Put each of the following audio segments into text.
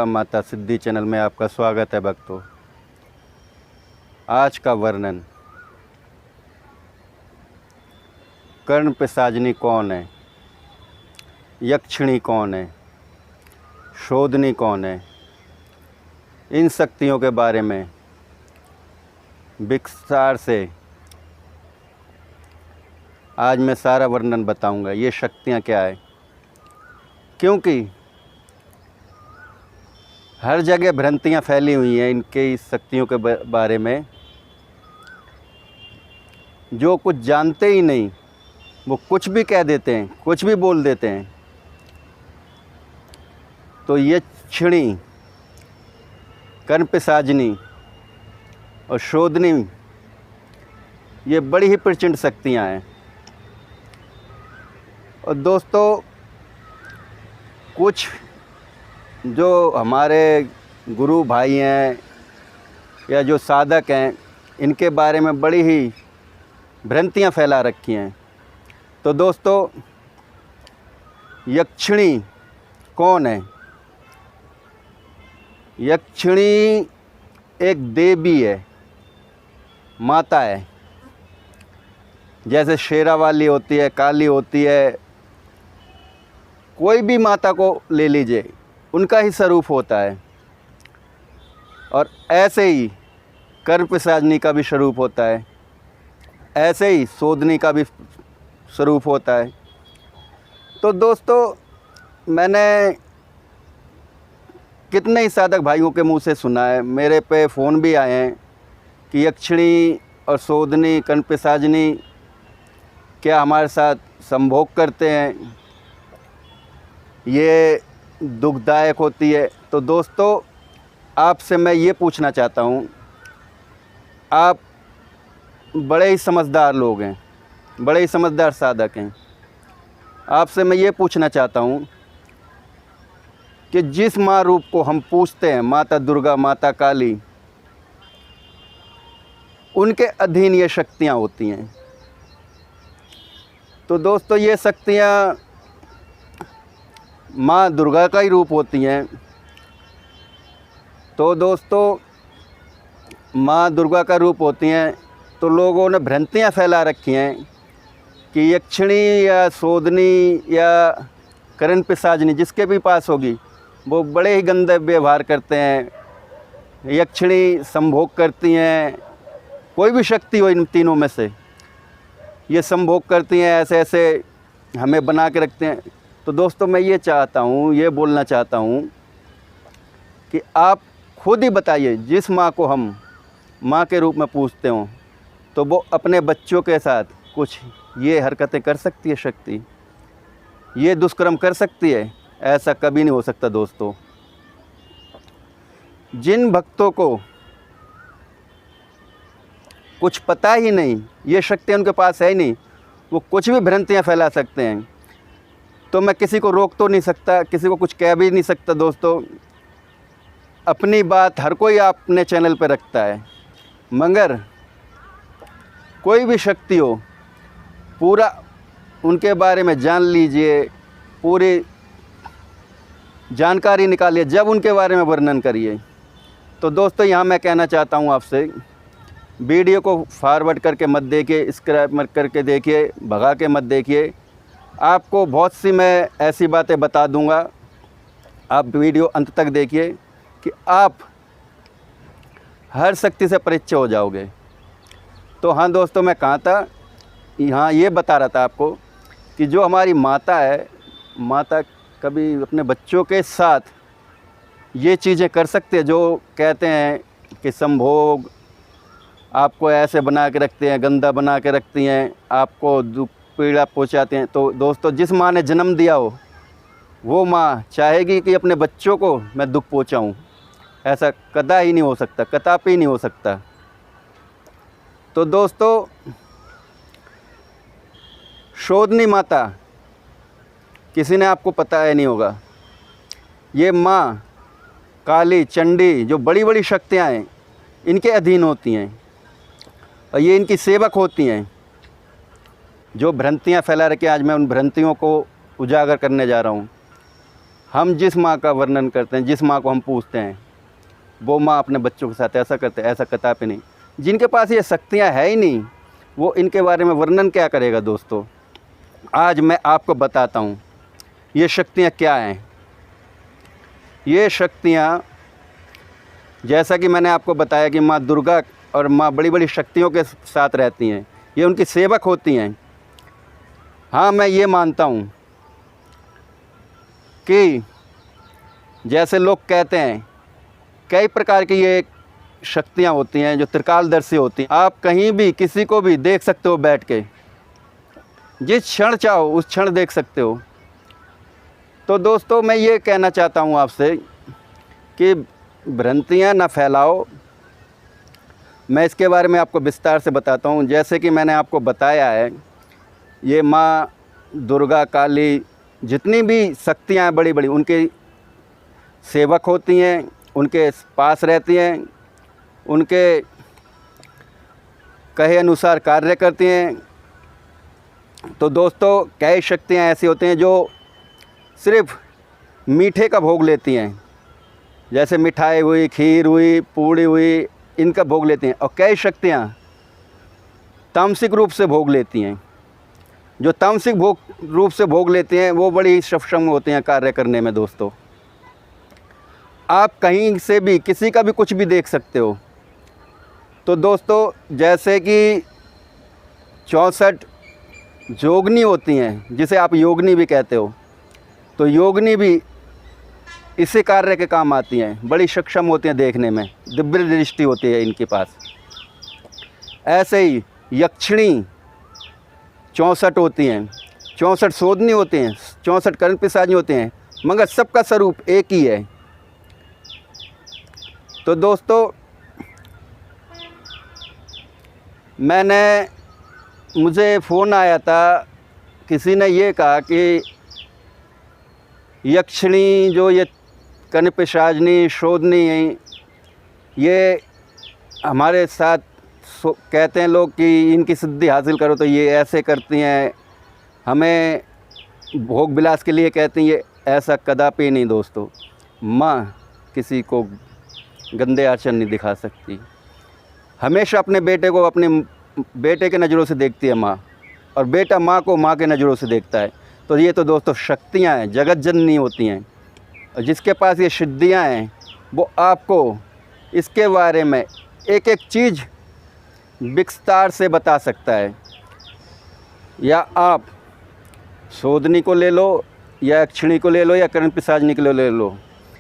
राम माता सिद्धि चैनल में आपका स्वागत है भक्तों। आज का वर्णन, कर्ण पिशाचिनी कौन है, यक्षिणी कौन है, शोधनी कौन है, इन शक्तियों के बारे में विस्तार से आज मैं सारा वर्णन बताऊंगा। ये शक्तियाँ क्या है, क्योंकि हर जगह भ्रांतियाँ फैली हुई हैं इनके शक्तियों के बारे में। जो कुछ जानते ही नहीं वो कुछ भी कह देते हैं, कुछ भी बोल देते हैं। तो ये यक्षिणी, कर्ण पिशाचिनी और शोधनी, ये बड़ी ही प्रचंड शक्तियाँ हैं। और दोस्तों, कुछ जो हमारे गुरु भाई हैं या जो साधक हैं, इनके बारे में बड़ी ही भ्रांतियाँ फैला रखी हैं। तो दोस्तों, यक्षिणी कौन है? यक्षिणी एक देवी है, माता है। जैसे शेरावाली होती है, काली होती है, कोई भी माता को ले लीजिए, उनका ही स्वरूप होता है। और ऐसे ही कर्ण पिशाचिनी का भी स्वरूप होता है, ऐसे ही शोधनी का भी स्वरूप होता है। तो दोस्तों, मैंने कितने ही साधक भाइयों के मुंह से सुना है, मेरे पे फ़ोन भी आए हैं कि यक्षिणी और शोधनी, कर्ण पिशाचिनी क्या हमारे साथ संभोग करते हैं, ये दुखदायक होती है। तो दोस्तों, आपसे मैं ये पूछना चाहता हूँ, आप बड़े ही समझदार लोग हैं, बड़े ही समझदार साधक हैं। आपसे मैं ये पूछना चाहता हूँ कि जिस माँ रूप को हम पूजते हैं, माता दुर्गा, माता काली, उनके अधीन ये शक्तियाँ होती हैं। तो दोस्तों, ये शक्तियाँ माँ दुर्गा का ही रूप होती हैं। तो दोस्तों, माँ दुर्गा का रूप होती हैं। तो लोगों ने भ्रांतियाँ फैला रखी हैं कि यक्षिणी या शोधनी या कर्ण पिशाचिनी जिसके भी पास होगी, वो बड़े ही गंदे व्यवहार करते हैं। यक्षिणी संभोग करती हैं, कोई भी शक्ति हो इन तीनों में से, ये संभोग करती हैं, ऐसे ऐसे हमें बना के रखते हैं। तो दोस्तों, मैं ये चाहता हूँ, ये बोलना चाहता हूँ कि आप खुद ही बताइए, जिस माँ को हम माँ के रूप में पूजते हों, तो वो अपने बच्चों के साथ कुछ ये हरकतें कर सकती है शक्ति, ये दुष्कर्म कर सकती है? ऐसा कभी नहीं हो सकता दोस्तों। जिन भक्तों को कुछ पता ही नहीं, ये शक्ति उनके पास है ही नहीं, वो कुछ भी भ्रांतियाँ फैला सकते हैं। तो मैं किसी को रोक तो नहीं सकता, किसी को कुछ कह भी नहीं सकता। दोस्तों, अपनी बात हर कोई अपने चैनल पर रखता है, मगर कोई भी शक्ति हो, पूरा उनके बारे में जान लीजिए, पूरी जानकारी निकालिए, जब उनके बारे में वर्णन करिए। तो दोस्तों, यहाँ मैं कहना चाहता हूँ आपसे, वीडियो को फॉरवर्ड करके मत देखिए, स्क्रैप मत करके देखिए, भगा के मत देखिए। आपको बहुत सी मैं ऐसी बातें बता दूंगा, आप वीडियो अंत तक देखिए कि आप हर शक्ति से परिचय हो जाओगे। तो हाँ दोस्तों, मैं कहाँ था, यहाँ ये बता रहा था आपको कि जो हमारी माता है, माता कभी अपने बच्चों के साथ ये चीज़ें कर सकते हैं जो कहते हैं कि संभोग, आपको ऐसे बना के रखते हैं, गंदा बना के रखती हैं, आपको दुख पीड़ा पहुंचाते हैं। तो दोस्तों, जिस माँ ने जन्म दिया हो, वो माँ चाहेगी कि अपने बच्चों को मैं दुख पहुंचाऊं? ऐसा कदा ही नहीं हो सकता, कदापि ही नहीं हो सकता। तो दोस्तों, शोधनी माता किसी ने आपको पता है नहीं होगा, ये माँ काली, चंडी, जो बड़ी बड़ी शक्तियाँ हैं, इनके अधीन होती हैं और ये इनकी सेवक होती हैं। जो भ्रांतियाँ फैला रखी, आज मैं उन भ्रांतियों को उजागर करने जा रहा हूँ। हम जिस माँ का वर्णन करते हैं, जिस माँ को हम पूछते हैं, वो माँ अपने बच्चों के साथ ऐसा करते हैं, ऐसा कदापि नहीं। जिनके पास ये शक्तियाँ है ही नहीं, वो इनके बारे में वर्णन क्या करेगा दोस्तों। आज मैं आपको बताता हूँ ये शक्तियाँ क्या हैं। ये शक्तियाँ, जैसा कि मैंने आपको बताया कि माँ दुर्गा और माँ बड़ी बड़ी शक्तियों के साथ रहती हैं, ये उनकी सेवक होती हैं। हाँ, मैं ये मानता हूँ कि जैसे लोग कहते हैं कई प्रकार की ये शक्तियाँ होती हैं जो त्रिकालदर्शी होती हैं। आप कहीं भी किसी को भी देख सकते हो, बैठ के जिस क्षण चाहो उस क्षण देख सकते हो। तो दोस्तों, मैं ये कहना चाहता हूँ आपसे कि भ्रांतियाँ ना फैलाओ। मैं इसके बारे में आपको विस्तार से बताता हूँ। जैसे कि मैंने आपको बताया है, ये माँ दुर्गा, काली, जितनी भी शक्तियाँ हैं बड़ी बड़ी, उनके सेवक होती हैं, उनके पास रहती हैं, उनके कहे अनुसार कार्य करती हैं। तो दोस्तों, कई शक्तियाँ ऐसी होती हैं जो सिर्फ मीठे का भोग लेती हैं, जैसे मिठाई हुई, खीर हुई, पूड़ी हुई, इनका भोग लेती हैं। और कई शक्तियाँ तामसिक रूप से भोग लेती हैं। जो तामसिक रूप से भोग लेती हैं वो बड़ी सक्षम होती हैं कार्य करने में। दोस्तों, आप कहीं से भी किसी का भी कुछ भी देख सकते हो। तो दोस्तों, जैसे कि 64 जोगनी होती हैं, जिसे आप योगनी भी कहते हो, तो योगनी भी इसी कार्य के काम आती हैं। बड़ी सक्षम होती हैं देखने में, दिव्य दृष्टि होती है इनके पास। ऐसे ही यक्षिणी 64 होती हैं, 64 शोधनी होती हैं, 64 कर्ण पिशाची होते हैं, मगर सबका स्वरूप एक ही है। तो दोस्तों, मुझे फ़ोन आया था, किसी ने ये कहा कि यक्षिणी जो ये कर्ण पिशाचिनी शोधनी है, ये हमारे साथ कहते हैं लोग कि इनकी सिद्धि हासिल करो तो ये ऐसे करती हैं, हमें भोग विलास के लिए कहती हैं। ये ऐसा कदापि नहीं दोस्तों। माँ किसी को गंदे आचरण नहीं दिखा सकती। हमेशा अपने बेटे को अपने बेटे के नज़रों से देखती है माँ, और बेटा माँ को माँ के नज़रों से देखता है। तो ये तो दोस्तों शक्तियाँ हैं, जगत जननी होती हैं। और जिसके पास ये सिद्धियाँ हैं वो आपको इसके बारे में एक एक चीज़ विस्तार से बता सकता है। या आप शोधनी को ले लो, या यक्षिणी को ले लो, या कर्ण पिशाचिनी को ले लो,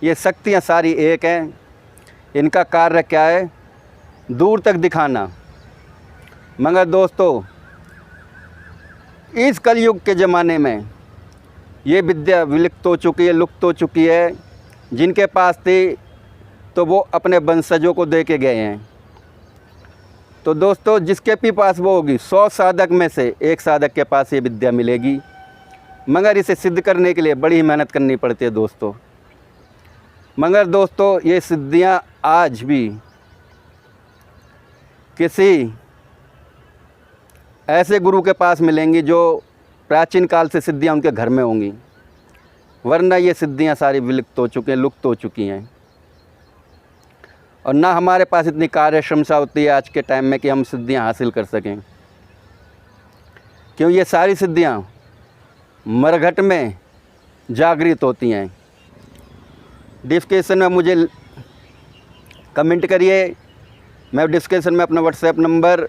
ये शक्तियाँ सारी एक हैं। इनका कार्य क्या है? दूर तक दिखाना। मगर दोस्तों, इस कलयुग के ज़माने में ये विद्या विलुप्त हो चुकी है, लुप्त हो चुकी है। जिनके पास थी तो वो अपने वंशजों को दे के गए हैं। तो दोस्तों, जिसके भी पास वो होगी, 100 साधक में से एक साधक के पास ये विद्या मिलेगी। मगर इसे सिद्ध करने के लिए बड़ी मेहनत करनी पड़ती है दोस्तों। मगर दोस्तों, ये सिद्धियाँ आज भी किसी ऐसे गुरु के पास मिलेंगी जो प्राचीन काल से सिद्धियाँ उनके घर में होंगी, वरना ये सिद्धियाँ सारी विलुप्त हो चुकी हैं, लुप्त हो चुकी हैं। और ना हमारे पास इतनी कार्य क्षमता होती है आज के टाइम में कि हम सिद्धियाँ हासिल कर सकें। क्यों? ये सारी सिद्धियाँ मरघट में जागृत होती हैं। डिस्क्रिप्शन में मुझे कमेंट करिए। मैं डिस्क्रिप्शन में अपना व्हाट्सएप नंबर,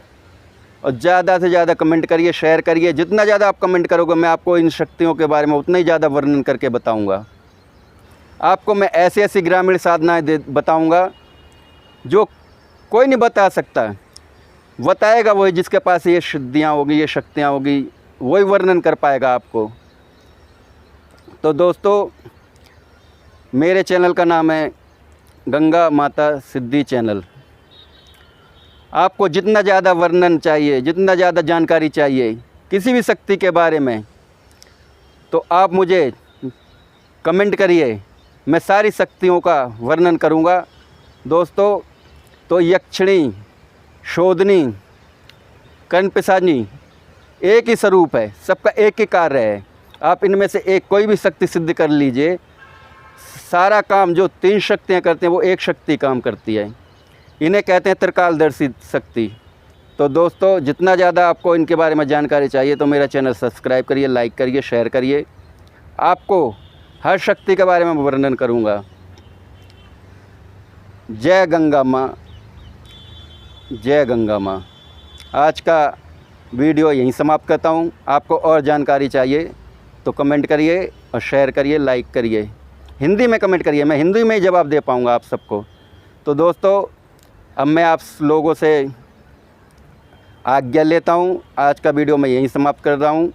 और ज़्यादा से ज़्यादा कमेंट करिए, शेयर करिए। जितना ज़्यादा आप कमेंट करोगे मैं आपको इन शक्तियों के बारे में उतना ही ज़्यादा वर्णन करके बताऊंगा। आपको मैं ऐसी ऐसी ग्रामीण साधनाएं बताऊंगा जो कोई नहीं बता सकता। बताएगा वही जिसके पास ये सिद्धियाँ होगी, ये शक्तियाँ होगी, वही वर्णन कर पाएगा आपको। तो दोस्तों, मेरे चैनल का नाम है गंगा माता सिद्धि चैनल। आपको जितना ज़्यादा वर्णन चाहिए, जितना ज़्यादा जानकारी चाहिए किसी भी शक्ति के बारे में, तो आप मुझे कमेंट करिए, मैं सारी शक्तियों का वर्णन करूँगा। दोस्तों, तो यक्षिणी, शोधनी, कर्ण पिशाचिनी एक ही स्वरूप है, सबका एक ही कार्य है। आप इनमें से एक कोई भी शक्ति सिद्ध कर लीजिए, सारा काम जो 3 शक्तियाँ करते हैं वो एक शक्ति काम करती है। इन्हें कहते हैं त्रिकालदर्शी शक्ति। तो दोस्तों जितना ज़्यादा आपको इनके बारे में जानकारी चाहिए तो मेरा चैनल सब्सक्राइब करिए, लाइक करिए, शेयर करिए। आपको हर शक्ति के बारे में वर्णन करूँगा। जय गंगा माँ, जय गंगा माँ। आज का वीडियो यहीं समाप्त करता हूँ। आपको और जानकारी चाहिए तो कमेंट करिए और शेयर करिए, लाइक करिए। हिंदी में कमेंट करिए, मैं हिंदी में ही जवाब दे पाऊँगा आप सबको। तो दोस्तों अब मैं आप लोगों से आज्ञा लेता हूँ। आज का वीडियो मैं यहीं समाप्त कर रहा हूँ।